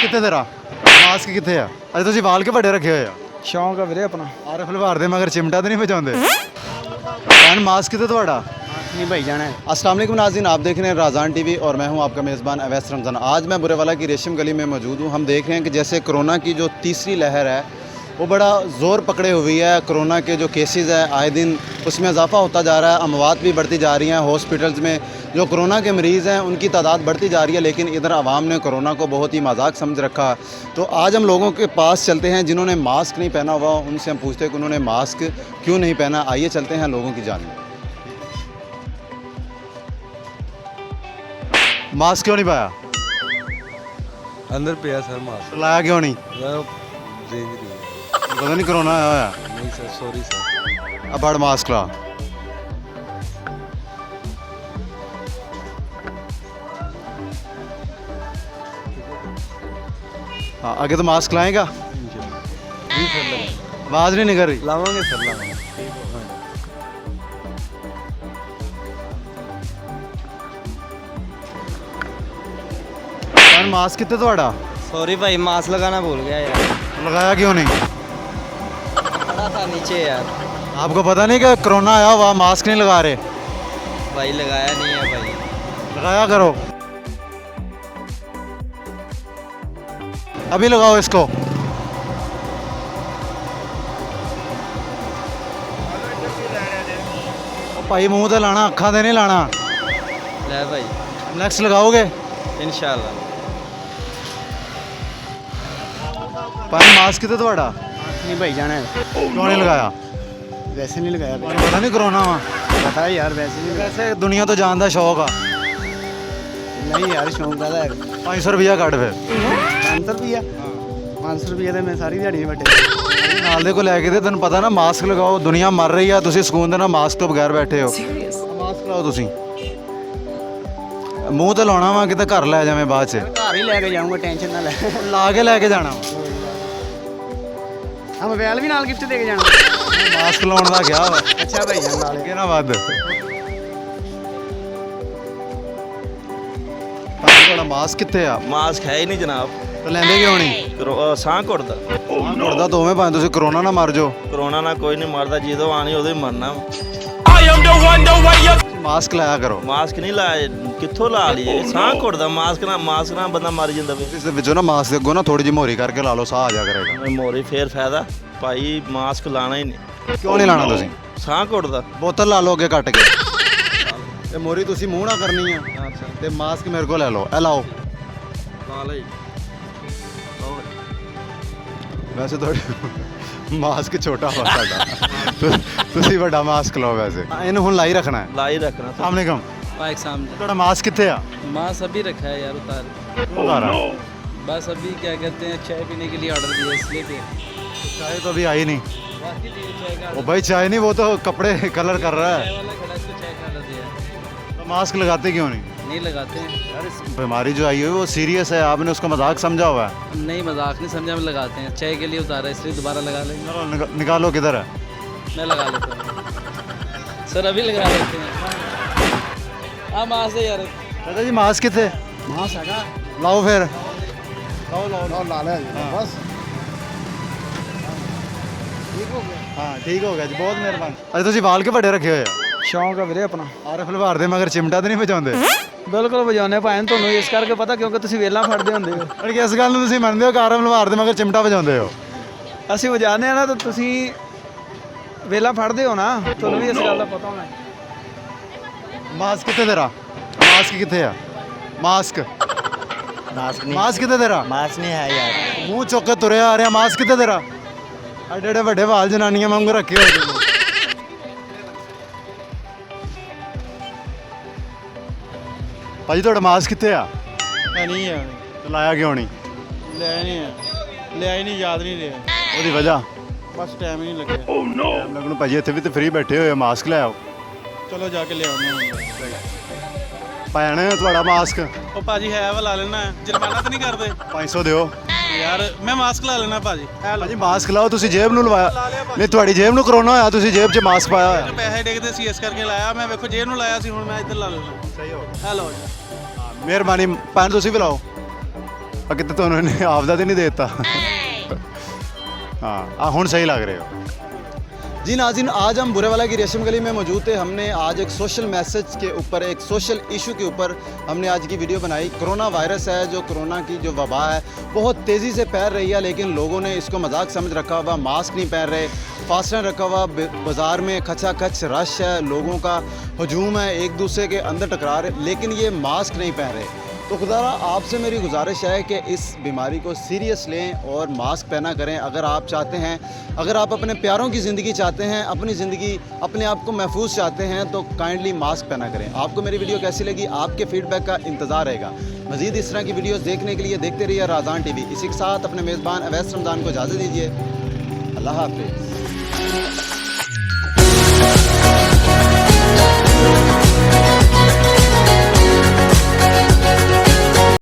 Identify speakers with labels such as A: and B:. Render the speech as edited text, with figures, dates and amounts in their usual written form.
A: ਕਿੱਥੇ ਤੇਰਾ ਮਾਸਕ ਕਿੱਥੇ ਆ? ਅਜੇ ਤੁਸੀਂ ਵਾਲ ਕੇ ਵੱਡੇ ਰੱਖੇ ਹੋਏ ਆ।
B: ਸ਼ੌਂਕ ਆ ਵੀਰੇ ਆਪਣਾ।
A: ਆਰਫ ਲਵਾਰ ਦੇ मगर चिमटा तो नहीं बजाते भैन मास्क कितने थोड़ा
B: नहीं भाई जाना है।
A: अस्सलाम वालेकुम नाज़रीन, आप देख रहे हैं राज़ान टीवी और मैं हूं आपका मेज़बान अवैस रमज़ान। आज मैं बुरेवाला की रेशम गली में मौजूद हूं। हम देख रहे हैं कि जैसे कोरोना की जो तीसरी लहर है वो बड़ा ज़ोर पकड़े हुई है। कोरोना के जो केसेस हैं आए दिन उसमें इजाफा होता जा रहा है, अमवात भी बढ़ती जा रही हैं। हॉस्पिटल्स में जो कोरोना के मरीज़ हैं उनकी तादाद बढ़ती जा रही है, लेकिन इधर आवाम ने कोरोना को बहुत ही मजाक समझ रखा। तो आज हम लोगों के पास चलते हैं जिन्होंने मास्क नहीं पहना हुआ, उनसे हम पूछते हैं कि उन्होंने मास्क क्यों नहीं पहना। आइए चलते हैं लोगों की जान में। मास्क क्यों नहीं पाया?
C: अंदर पे सर मास्क
A: लाया क्यों नहीं?
C: देख रही है।
A: पता नहीं कोरोना आया।
C: नहीं सर, सॉरी सर।
A: अब बड़ मास्क ला। हाँ आगे तो मास्क लाएगा।
C: नहीं सर लगा
A: आवाज़ नहीं निकल रही।
C: लावांगे सर लावांगे।
A: भैन मास्क कितने थोड़ा
B: सॉरी भाई मास्क लगाना भूल गया यार।
A: लगाया क्यों नहीं?
B: पड़ा था नीचे यार।
A: आपको पता नहीं कि कोरोना आया हुआ, मास्क नहीं लगा रहे।
B: भाई लगाया नहीं है भाई।
A: लगाया करो, अभी लगाओ इसको। ओ भाई मुंह ते लाना, अखा ते नहीं लाना।
B: ले भाई
A: नेक्स्ट लगाओगे?
B: इंशाल्लाह।
A: भाई मास्क कितने थोड़ा
B: नहीं भाई जाना है।
A: क्यों नहीं लगाया?
B: वैसे नहीं लगाया भाई।
A: पता नहीं कोरोना वा।
B: पता है यार वैसे नहीं लगाया।
A: वैसे दुनिया तो जानता शौक आ।
B: नहीं यार शौक का है।
A: 500 रुपया कट फिर
B: 500 रुपया 500 रुपये तो मैं सारी दिहाड़ी नहीं बटे।
A: नाल दे को लैके ते तेन पता ना मास्क लगाओ, दुनिया मर रही है, तुसी ਸਕੂਨ ਦੇ ਨਾਲ ਮਾਸਕ ਤੋਂ ਬਗੈਰ ਬੈਠੇ ਹੋ। ਮਾਸਕ ਲਾਓ ਤੁਸੀਂ, ਮੂੰਹ ਤੇ ਲਾਉਣਾ ਵਾ, ਕਿਤੇ ਘਰ ਲੈ ਜਾਵੇਂ ਬਾਅਦ ਚ।
B: घर ही लेके जाऊंगा, टेंशन ना ले।
A: ਲਾ ਕੇ ਲੈ ਕੇ ਜਾਣਾ ਵਾ।
B: हम मोबाइल भी नाल गिफ्ट देके जाना।
A: ਮਾਸਕ ਲਾਉਣ ਦਾ ਗਿਆ ਵਾ
B: अच्छा भाई जान नाल
A: ਅੱਗੇ ਨਾ ਵੱਧ। ਭਾਈ ਤੁਹਾਡਾ ਮਾਸਕ ਕਿੱਥੇ ਆ?
D: ਮਾਸਕ ਹੈ ਹੀ ਨਹੀਂ ਜਨਾਬ।
A: ਤੇ ਲੈਂਦੇ ਕਿਉਂ ਨਹੀਂ?
D: ਸਾਹ ਘੁੱਟਦਾ।
A: ਮੁਰਦਾ ਦੋਵੇਂ ਭਾਵੇਂ ਤੁਸੀਂ ਕਰੋਨਾ ਨਾ ਮਰ ਜਾਓ।
D: ਕਰੋਨਾ ਨਾਲ ਕੋਈ ਨਹੀਂ ਮਰਦਾ, ਜਦੋਂ ਆਣੀ ਉਦੋਂ ਹੀ ਮਰਨਾ।
A: ਮਾਸਕ ਲਾਇਆ ਕਰੋ।
D: ਮਾਸਕ ਨਹੀਂ ਲਾਇਆ, ਕਿੱਥੋਂ ਲਾ ਲਈਏ? ਸਾਹ ਘੁੱਟਦਾ ਮਾਸਕ ਨਾਲ ਬੰਦਾ ਮਰ ਜਾਂਦਾ ਵੇ।
A: ਇਸ ਦੇ ਵਿੱਚੋਂ ਨਾ ਮਾਸਕ ਦੇ ਅੱਗੋਂ ਨਾ ਥੋੜੀ ਜਿਹੀ ਮੋਰੀ ਕਰਕੇ ਲਾ ਲਓ, ਸਾਹ ਆ ਜਾ ਕਰੇਗਾ।
D: ਮੋਰੀ ਫੇਰ ਫਾਇਦਾ ਭਾਈ, ਮਾਸਕ ਲਾਣਾ ਹੀ ਨਹੀਂ।
A: ਕਿਉਂ ਨਹੀਂ ਲਾਣਾ ਤੁਸੀਂ?
D: ਸਾਹ ਘੁੱਟਦਾ।
A: ਬੋਤਲ ਲਾ ਲਓ ਅੱਗੇ ਕੱਟ ਕੇ, ਤੇ ਮੋਰੀ ਤੁਸੀਂ ਮੂੰਹ ਨਾ ਕਰਨੀ ਆ, ਤੇ ਮਾਸਕ ਮੇਰੇ ਕੋਲ ਲੈ ਲਓ। ਇਹ ਲਾਓ।
D: ਲਾ ਲਈ।
A: ਵੈਸੇ ਤੁਹਾਡੇ ਮਾਸਕ ਛੋਟਾ ਵਾ ਸਾਡਾ, ਤੁਸੀਂ ਵੱਡਾ ਮਾਸਕ ਲਾਓ। ਵੈਸੇ ਇਹਨੂੰ ਹੁਣ ਲਾਈ ਰੱਖਣਾ ਹੈ।
D: ਲਾਈ ਰੱਖਣਾ।
A: अस्सलाम वालेकुम,
B: बाइक सामने।
A: ਤੁਹਾਡਾ ਮਾਸਕ ਕਿੱਥੇ ਆ?
B: मास्क अभी रखा है यार उतार।
A: उतारा?
B: बस अभी क्या कहते हैं चाय पीने के लिए ऑर्डर दिया इसलिए थे।
A: चाय तो अभी आई नहीं।
B: बाकी दिए चाय का।
A: वो भाई चाय नहीं, वो तो कपड़े कलर कर रहा है।
B: चाय वाला खड़ा इसको चाय का ऑर्डर दिया।
A: तो मास्क लगाते क्यों नहीं?
B: नहीं लगाते हैं
A: यार इस बीमारी जो आई हुई है वो सीरियस है, आपने उसका मजाक समझा हुआ है।
B: नहीं मजाक नहीं समझा, हम लगाते हैं चाय के लिए उतारा इसलिए दोबारा लगा लेंगे।
A: चलो निकालो, किधर है?
B: मैं लगा लेता हूँ सर, अभी लगा लेते हैं। हाँ मास्क है यार।
A: दादा जी मास्क कितने?
B: मास्क है
A: लाओ फिर।
B: लाओ ला ले बस।
A: हाँ ठीक हो गया जी, बहुत मेहरबानी। अच्छा ਤੁਸੀਂ ਵਾਲ ਕੇ ਵੱਡੇ ਰੱਖੇ ਹੋਏ ਆ?
B: ਸ਼ੌਂਕ ਆ ਵੀਰੇ ਆਪਣਾ।
A: ਆਰਫ ਲਵਾਰ ਦੇ ਮਗਰ ਚਿਮਟਾ ਤੇ ਨਹੀਂ ਵਜਾਉਂਦੇ?
B: ਬਿਲਕੁਲ ਵਜਾਉਂਦੇ ਭਾਵੇਂ ਤੁਹਾਨੂੰ ਇਸ ਕਰਕੇ ਪਤਾ ਕਿਉਂਕਿ ਤੁਸੀਂ ਵੇਲਾਂ ਫੜਦੇ ਹੁੰਦੇ ਹੋ।
A: ਪਰ ਕਿਸ ਗੱਲ ਨੂੰ ਤੁਸੀਂ ਮੰਨਦੇ ਹੋ ਕਿ ਆਰਫ ਲਵਾਰ ਦੇ ਮਗਰ ਚਿਮਟਾ ਵਜਾਉਂਦੇ ਹੋ?
B: ਅਸੀਂ ਵਜਾਉਂਦੇ ਆ ਨਾ ਤਾਂ ਤੁਸੀਂ ਵੇਲਾਂ ਫੜਦੇ ਹੋ ਨਾ, ਤੁਹਾਨੂੰ ਵੀ ਇਸ ਗੱਲ ਦਾ ਪਤਾ ਹੋਣਾ।
A: ਮਾਸਕ ਕਿੱਥੇ ਤੇਰਾ? ਮਾਸਕ ਕਿੱਥੇ ਆ? ਮਾਸਕ
B: ਮਾਸਕ
A: ਮਾਸਕ ਕਿੱਥੇ ਤੇਰਾ?
B: ਮਾਸਕ ਨਹੀਂ ਹੈ ਯਾਰ।
A: ਮੂੰਹ ਚੁੱਕ ਕੇ ਤੁਰਿਆ ਆ ਰਿਹਾ, ਮਾਸਕ ਕਿੱਥੇ ਤੇਰਾ? ਐਡੇ ਐਡੇ ਵੱਡੇ ਵਾਲ ਜਨਾਨੀਆਂ ਵਾਂਗੂ ਰੱਖੇ ਹੋਏ ਨੇ। ਭਾਜੀ ਤੁਹਾਡਾ ਮਾਸਕ ਕਿੱਥੇ ਆ?
B: ਨਹੀਂ ਹੈ
A: ਤੇ ਲਾਇਆ ਕਿਉਂ ਨਹੀਂ?
B: ਲੈ ਨਹੀਂ ਹੈ, ਲਿਆ ਹੀ ਨਹੀਂ, ਯਾਦ ਨਹੀਂ ਰਿਹਾ।
A: ਉਹਦੀ ਵਜ੍ਹਾ
B: ਬਸ ਟਾਈਮ ਹੀ ਨਹੀਂ ਲੱਗਿਆ।
A: ਟਾਈਮ ਲੱਗਣ ਨੂੰ ਭਾਜੀ, ਇੱਥੇ ਵੀ ਤੇ ਫ੍ਰੀ ਬੈਠੇ ਹੋਏ ਆ, ਮਾਸਕ ਲੈ ਆਓ।
B: ਚਲੋ ਜਾ ਕੇ ਲਿਆਉਂਦੇ ਹਾਂ।
A: ਭੈਣ ਤੁਹਾਡਾ ਮਾਸਕ
E: ਉਹ ਭਾਜੀ ਹੈ ਵਾ, ਲਾ ਲੈਣਾ। ਜੁਰਮਾਨਾ ਤਾਂ ਨਹੀਂ ਕਰਦੇ
A: 500 ਦਿਓ।
E: ਯਾਰ? ਮੈਂ ਮਾਸਕ ਲਾ ਲੈਣਾ ਭਾਜੀ।
A: ਭਾਜੀ ਮਾਸਕ ਲਾਓ, ਤੁਸੀਂ ਜੇਬ ਨੂੰ ਲਵਾਇਆ ਨਹੀਂ, ਤੁਹਾਡੀ ਜੇਬ ਨੂੰ ਕਰੋਨਾ ਹੋਇਆ, ਤੁਸੀਂ ਜੇਬ 'ਚ ਮਾਸਕ ਪਾਇਆ ਹੋਇਆ।
E: ਪੈਸੇ ਡਿੱਗਦੇ ਸੀ ਇਸ ਕਰਕੇ ਲਾਇਆ ਮੈਂ। ਵੇਖੋ ਜੇਬ ਨੂੰ ਲਾਇਆ ਸੀ, ਹੁਣ ਮੈਂ ਇੱਧਰ ਲਾ ਲੈਣਾ।
A: ਸਹੀ ਹੋ
E: ਹੈਲੋ।
A: ਮਿਹਰਬਾਨੀ। ਭੈਣ ਤੁਸੀਂ ਵੀ ਲਾਓ। कितने तो उन्होंने आपदा तो नहीं देता हाँ हुण सही लग रहे हो जी नाज़रीन। आज हम बुरेवाला की रेशम गली में मौजूद थे। हमने आज एक सोशल मैसेज के ऊपर, एक सोशल इशू के ऊपर हमने आज की वीडियो बनाई। कोरोना वायरस है, जो कोरोना की जो वबा है बहुत तेज़ी से फैल रही है, लेकिन लोगों ने इसको मजाक समझ रखा हुआ, मास्क नहीं पहन रहे, फासला रखा हुआ, बाज़ार में खचाखच रश है, लोगों का हजूम है, एक दूसरे के अंदर टकरा रहे, लेकिन ये मास्क नहीं पहन रहे। तो खुदारा आपसे मेरी गुजारिश है कि इस बीमारी को सीरियस लें और मास्क पहना करें। अगर आप चाहते हैं, अगर आप अपने प्यारों की ज़िंदगी चाहते हैं, अपनी ज़िंदगी, अपने आप को महफूज चाहते हैं, तो काइंडली मास्क पहना करें। आपको मेरी वीडियो कैसी लगी, आपके फीडबैक का इंतज़ार रहेगा। मज़ीद इस तरह की वीडियोस देखने के लिए देखते रहिए राज़ान टीवी। इसी के साथ अपने मेज़बान अवैस रमज़ान को इजाज़त दीजिए। अल्लाह हाफ़िज़।